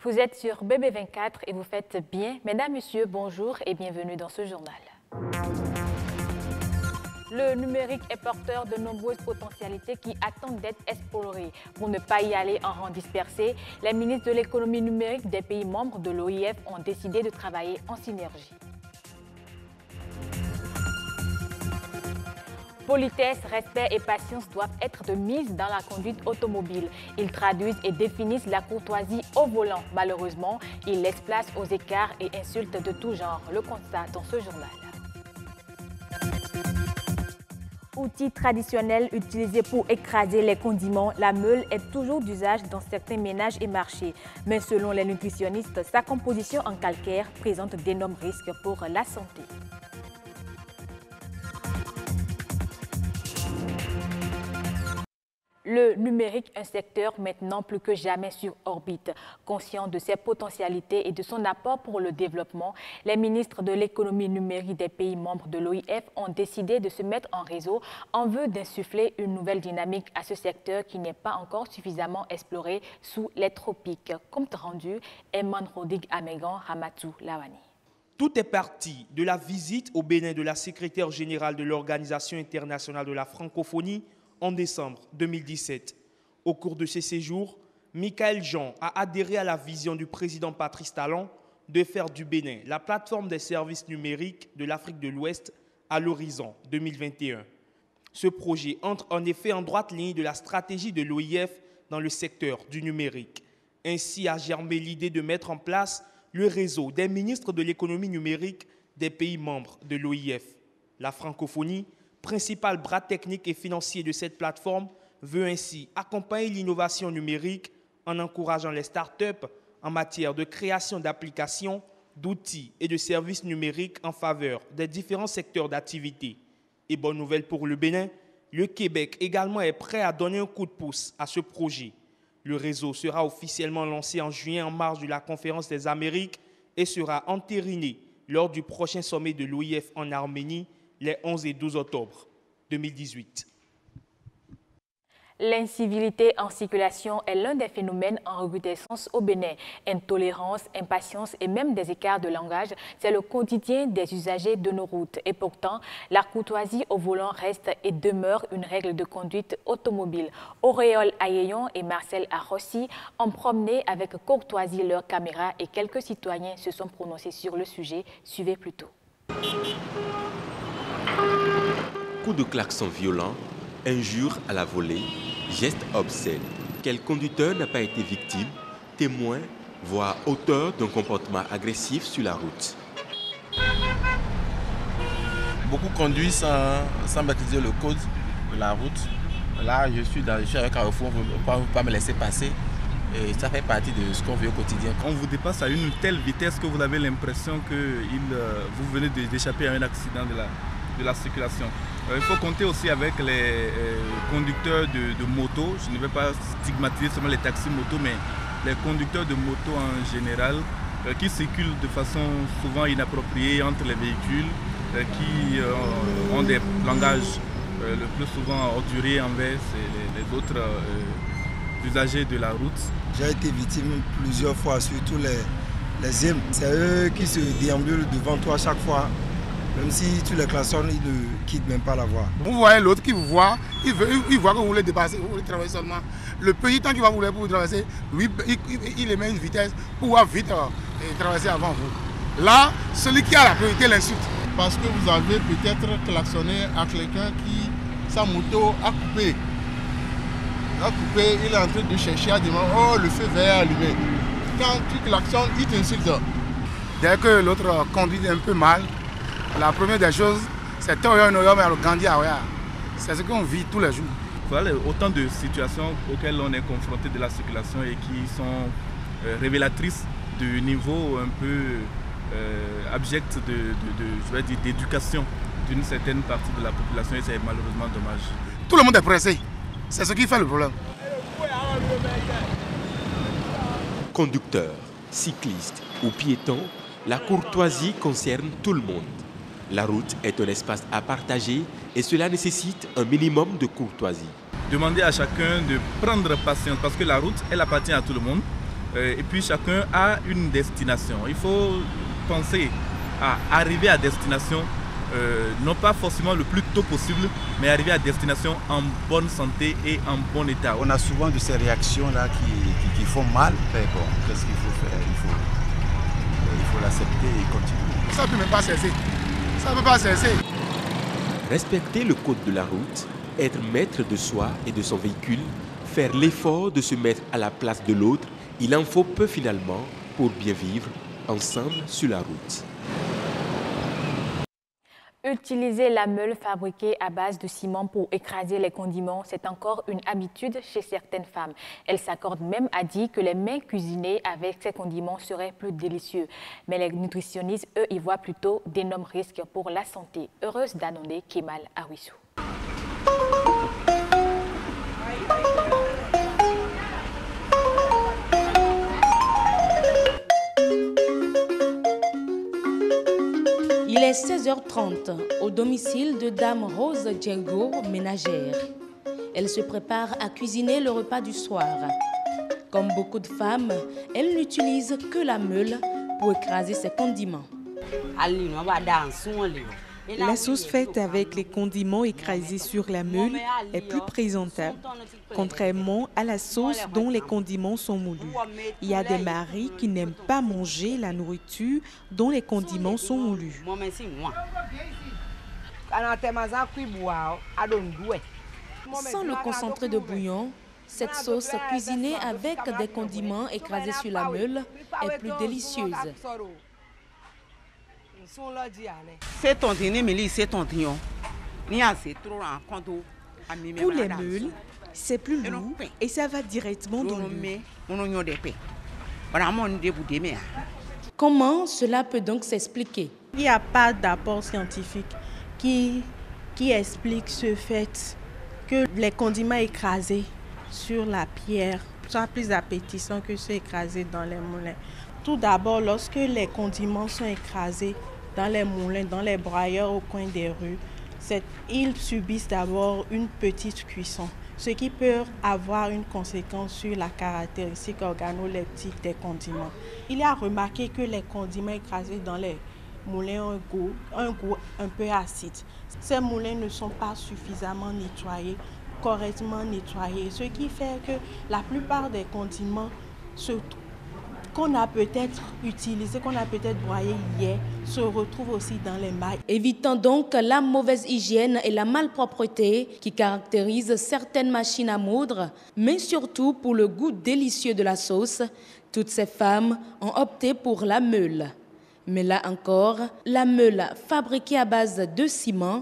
Vous êtes sur BB24 et vous faites bien. Mesdames, Messieurs, bonjour et bienvenue dans ce journal. Le numérique est porteur de nombreuses potentialités qui attendent d'être explorées. Pour ne pas y aller en rang dispersé, les ministres de l'économie numérique des pays membres de l'OIF ont décidé de travailler en synergie. Politesse, respect et patience doivent être de mise dans la conduite automobile. Ils traduisent et définissent la courtoisie au volant. Malheureusement, ils laissent place aux écarts et insultes de tout genre. Le constat dans ce journal. Outil traditionnel utilisé pour écraser les condiments, la meule est toujours d'usage dans certains ménages et marchés. Mais selon les nutritionnistes, sa composition en calcaire présente d'énormes risques pour la santé. Le numérique, un secteur maintenant plus que jamais sur orbite. Conscient de ses potentialités et de son apport pour le développement, les ministres de l'économie numérique des pays membres de l'OIF ont décidé de se mettre en réseau en vue d'insuffler une nouvelle dynamique à ce secteur qui n'est pas encore suffisamment exploré sous les tropiques. Compte rendu, Eman Rodig Amegan Ramatou Lawani. Tout est parti de la visite au Bénin de la secrétaire générale de l'Organisation internationale de la francophonie en décembre 2017. Au cours de ce séjour, Michael Jean a adhéré à la vision du président Patrice Talon de faire du Bénin la plateforme des services numériques de l'Afrique de l'Ouest à l'horizon 2021. Ce projet entre en effet en droite ligne de la stratégie de l'OIF dans le secteur du numérique. Ainsi a germé l'idée de mettre en place le réseau des ministres de l'économie numérique des pays membres de l'OIF. La francophonie, principal bras technique et financier de cette plateforme, veut ainsi accompagner l'innovation numérique en encourageant les startups en matière de création d'applications, d'outils et de services numériques en faveur des différents secteurs d'activité. Et bonne nouvelle pour le Bénin, le Québec également est prêt à donner un coup de pouce à ce projet. Le réseau sera officiellement lancé en juin en marge de la Conférence des Amériques et sera entériné lors du prochain sommet de l'OIF en Arménie les 11 et 12 octobre 2018. L'incivilité en circulation est l'un des phénomènes en recrudescence au Bénin. Intolérance, impatience et même des écarts de langage, c'est le quotidien des usagers de nos routes. Et pourtant, la courtoisie au volant reste et demeure une règle de conduite automobile. Auréole Ayeyon et Marcel Arrossi ont promené avec courtoisie leurs caméras et quelques citoyens se sont prononcés sur le sujet. Suivez plutôt. Coups de klaxon violents, injures à la volée, gestes obscènes. Quel conducteur n'a pas été victime, témoin, voire auteur d'un comportement agressif sur la route? Beaucoup conduisent sans maîtriser le code de la route. Là, je suis à un carrefour, on ne veut pas me laisser passer. Et ça fait partie de ce qu'on vit au quotidien. On vous dépasse à une telle vitesse que vous avez l'impression que vous venez d'échapper à un accident de la circulation. Il faut compter aussi avec les conducteurs de moto. Je ne vais pas stigmatiser seulement les taxis motos, mais les conducteurs de moto en général qui circulent de façon souvent inappropriée entre les véhicules, qui ont des langages le plus souvent orduriers envers les autres usagers de la route. J'ai été victime plusieurs fois, surtout les hymnes. C'est eux qui se déambulent devant toi chaque fois. Même si tu les klaxonnes, ils ne quittent même pas la voie. Vous voyez l'autre qui vous voit, il voit que vous voulez dépasser, vous voulez traverser seulement. Le petit temps qu'il va vouloir pour vous traverser, lui, il émet une vitesse pour pouvoir vite traverser avant vous. Là, celui qui a la priorité l'insulte. Parce que vous avez peut-être klaxonné à quelqu'un qui, sa moto a coupé. Il est en train de chercher à demander, oh, le feu vert est allumé. Quand tu klaxonnes, il t'insulte. Dès que l'autre conduit un peu mal, la première des choses, c'est c'est ce qu'on vit tous les jours. Voilà autant de situations auxquelles on est confronté de la circulation et qui sont révélatrices du niveau un peu abject d'éducation d'une certaine partie de la population et c'est malheureusement dommage. Tout le monde est pressé, c'est ce qui fait le problème. Conducteurs, Cyclistes ou piétons, la courtoisie concerne tout le monde. La route est un espace à partager et cela nécessite un minimum de courtoisie. Demander à chacun de prendre patience parce que la route, elle appartient à tout le monde. Et puis chacun a une destination. Il faut penser à arriver à destination, non pas forcément le plus tôt possible, mais arriver à destination en bonne santé et en bon état. On a souvent de ces réactions-là qui font mal. Mais bon, qu'est-ce qu'il faut faire? Il faut l'accepter et continuer. Ça ne peut même pas cesser. Ça ne peut pas cesser. Respecter le code de la route, être maître de soi et de son véhicule, faire l'effort de se mettre à la place de l'autre, il en faut peu finalement pour bien vivre ensemble sur la route. Utiliser la meule fabriquée à base de ciment pour écraser les condiments, c'est encore une habitude chez certaines femmes. Elles s'accordent même à dire que les mets cuisinés avec ces condiments seraient plus délicieux. Mais les nutritionnistes, eux, y voient plutôt d'énormes risques pour la santé. Heureuse d'annoncer Kemal Awissou. Il est 16h30 au domicile de Dame Rose Djengo, ménagère. Elle se prépare à cuisiner le repas du soir. Comme beaucoup de femmes, elle n'utilise que la meule pour écraser ses condiments. La sauce faite avec les condiments écrasés sur la meule est plus présentable, contrairement à la sauce dont les condiments sont moulus. Il y a des maris qui n'aiment pas manger la nourriture dont les condiments sont moulus. Sans le concentré de bouillon, cette sauce cuisinée avec des condiments écrasés sur la meule est plus délicieuse. Pour les meules, c'est plus lourd et ça va directement dans l'huile. Comment cela peut donc s'expliquer? Il n'y a pas d'apport scientifique qui explique ce fait que les condiments écrasés sur la pierre soient plus appétissants que ceux écrasés dans les moulins. Tout d'abord, lorsque les condiments sont écrasés dans les moulins, dans les broyeurs au coin des rues, ils subissent d'abord une petite cuisson, ce qui peut avoir une conséquence sur la caractéristique organoleptique des condiments. Il est à remarquer que les condiments écrasés dans les moulins ont un goût un peu acide. Ces moulins ne sont pas suffisamment nettoyés, correctement nettoyés, ce qui fait que la plupart des condiments qu'on a peut-être utilisé, qu'on a peut-être broyé hier, se retrouvent aussi dans les mailles. Évitant donc la mauvaise hygiène et la malpropreté qui caractérisent certaines machines à moudre, mais surtout pour le goût délicieux de la sauce, toutes ces femmes ont opté pour la meule. Mais là encore, la meule fabriquée à base de ciment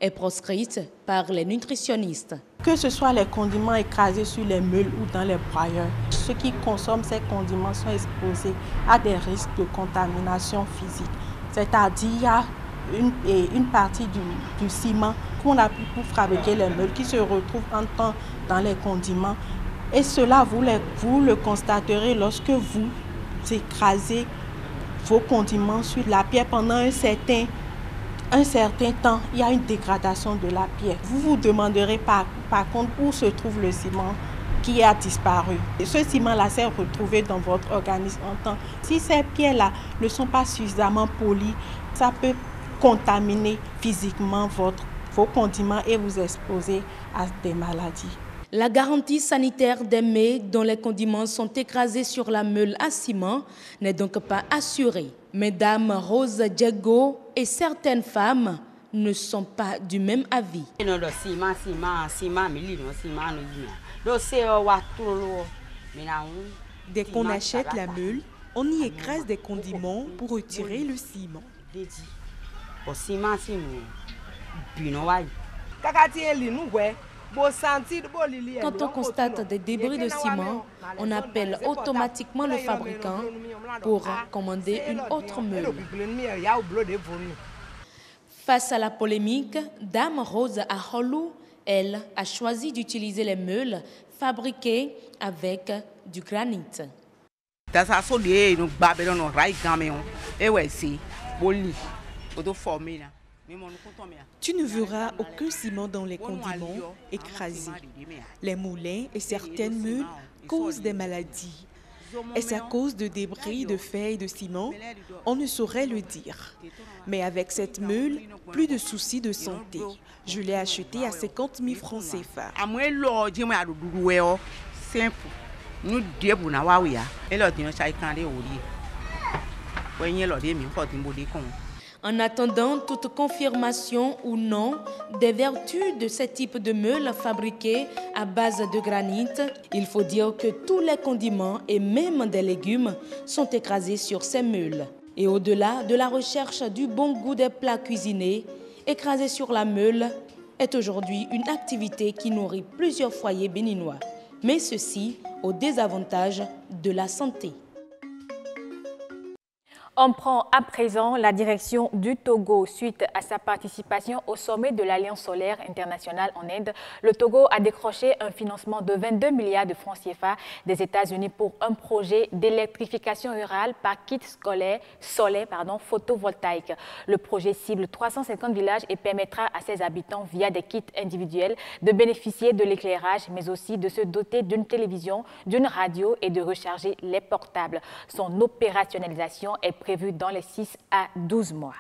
est proscrite par les nutritionnistes. Que ce soit les condiments écrasés sur les meules ou dans les broyeurs, ceux qui consomment ces condiments sont exposés à des risques de contamination physique. C'est-à-dire qu'il y a une partie du ciment qu'on a pris pour fabriquer les meules qui se retrouve en temps dans les condiments. Et cela, vous le constaterez lorsque vous écrasez vos condiments sur la pierre pendant un certain temps, il y a une dégradation de la pierre. Vous vous demanderez par contre où se trouve le ciment qui a disparu. Et ce ciment-là s'est retrouvé dans votre organisme en temps. Si ces pierres-là ne sont pas suffisamment polies, ça peut contaminer physiquement vos condiments et vous exposer à des maladies. La garantie sanitaire des mets dont les condiments sont écrasés sur la meule à ciment n'est donc pas assurée. Mesdames Rose Djengo et certaines femmes ne sont pas du même avis. Dès qu'on achète la meule, on y écrase des condiments pour retirer le ciment. Quand on constate des débris de ciment, on appelle automatiquement le fabricant pour commander une autre meule. Face à la polémique, Dame Rose Aholou, elle, a choisi d'utiliser les meules fabriquées avec du granit. Tu ne verras aucun ciment dans les condiments écrasés. Les moulins et certaines meules causent des maladies. Est-ce à cause de débris de fer et de ciment? On ne saurait le dire. Mais avec cette meule, plus de soucis de santé. Je l'ai achetée à 50 000 francs CFA. En attendant toute confirmation ou non des vertus de ce type de meule fabriquée à base de granit, il faut dire que tous les condiments et même des légumes sont écrasés sur ces meules. Et au-delà de la recherche du bon goût des plats cuisinés, écraser sur la meule est aujourd'hui une activité qui nourrit plusieurs foyers béninois. Mais ceci au désavantage de la santé. On prend à présent la direction du Togo. Suite à sa participation au sommet de l'Alliance solaire internationale en Inde, le Togo a décroché un financement de 22 milliards de francs CFA des États-Unis pour un projet d'électrification rurale par kit solaire photovoltaïque. Le projet cible 350 villages et permettra à ses habitants, via des kits individuels, de bénéficier de l'éclairage, mais aussi de se doter d'une télévision, d'une radio et de recharger les portables. Son opérationnalisation est prévu dans les 6 à 12 mois.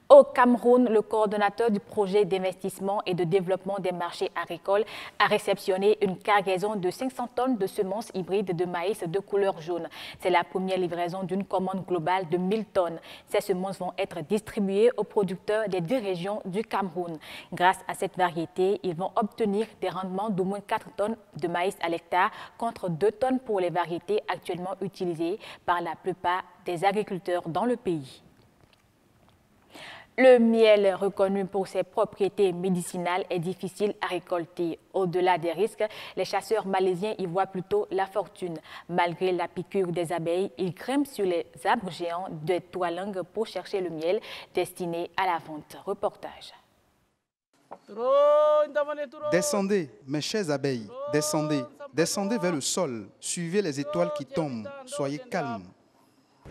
Au Cameroun, le coordonnateur du projet d'investissement et de développement des marchés agricoles a réceptionné une cargaison de 500 tonnes de semences hybrides de maïs de couleur jaune. C'est la première livraison d'une commande globale de 1000 tonnes. Ces semences vont être distribuées aux producteurs des 10 régions du Cameroun. Grâce à cette variété, ils vont obtenir des rendements d'au moins 4 tonnes de maïs à l'hectare contre 2 tonnes pour les variétés actuellement utilisées par la plupart des agriculteurs dans le pays. Le miel, reconnu pour ses propriétés médicinales, est difficile à récolter. Au-delà des risques, les chasseurs malaisiens y voient plutôt la fortune. Malgré la piqûre des abeilles, ils grimpent sur les arbres géants de Toalang pour chercher le miel destiné à la vente. Reportage. Descendez, mes chères abeilles, descendez, descendez vers le sol, suivez les étoiles qui tombent, soyez calmes.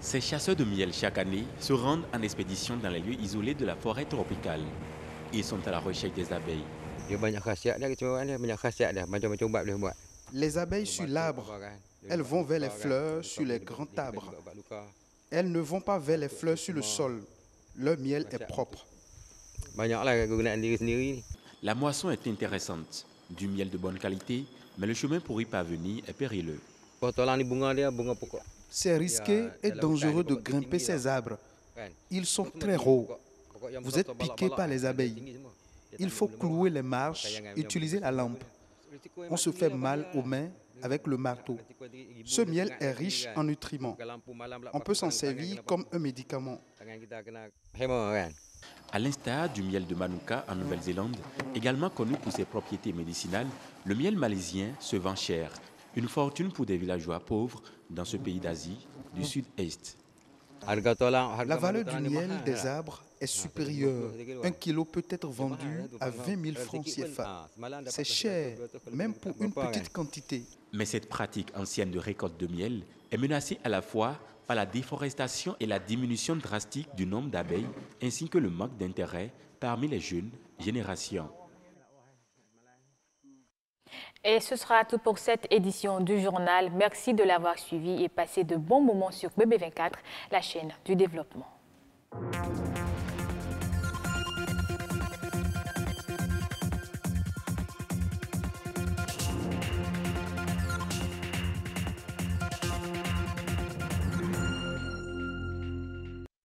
Ces chasseurs de miel chaque année se rendent en expédition dans les lieux isolés de la forêt tropicale. Ils sont à la recherche des abeilles. Les abeilles sur l'arbre, elles vont vers les fleurs sur les grands arbres. Elles ne vont pas vers les fleurs sur le sol. Leur miel est propre. La moisson est intéressante, du miel de bonne qualité, mais le chemin pour y parvenir est périlleux. C'est risqué et dangereux de grimper ces arbres. Ils sont très hauts. Vous êtes piqué par les abeilles. Il faut clouer les marches, utiliser la lampe. On se fait mal aux mains avec le marteau. Ce miel est riche en nutriments. On peut s'en servir comme un médicament. À l'instar du miel de Manuka en Nouvelle-Zélande, également connu pour ses propriétés médicinales, le miel malaisien se vend cher. Une fortune pour des villageois pauvres dans ce pays d'Asie du Sud-Est. La valeur du miel des arbres est supérieure. 1 kilo peut être vendu à 20 000 francs CFA. C'est cher, même pour une petite quantité. Mais cette pratique ancienne de récolte de miel est menacée à la fois par la déforestation et la diminution drastique du nombre d'abeilles, ainsi que le manque d'intérêt parmi les jeunes générations. Et ce sera tout pour cette édition du journal. Merci de l'avoir suivi et passez de bons moments sur BB24, la chaîne du développement.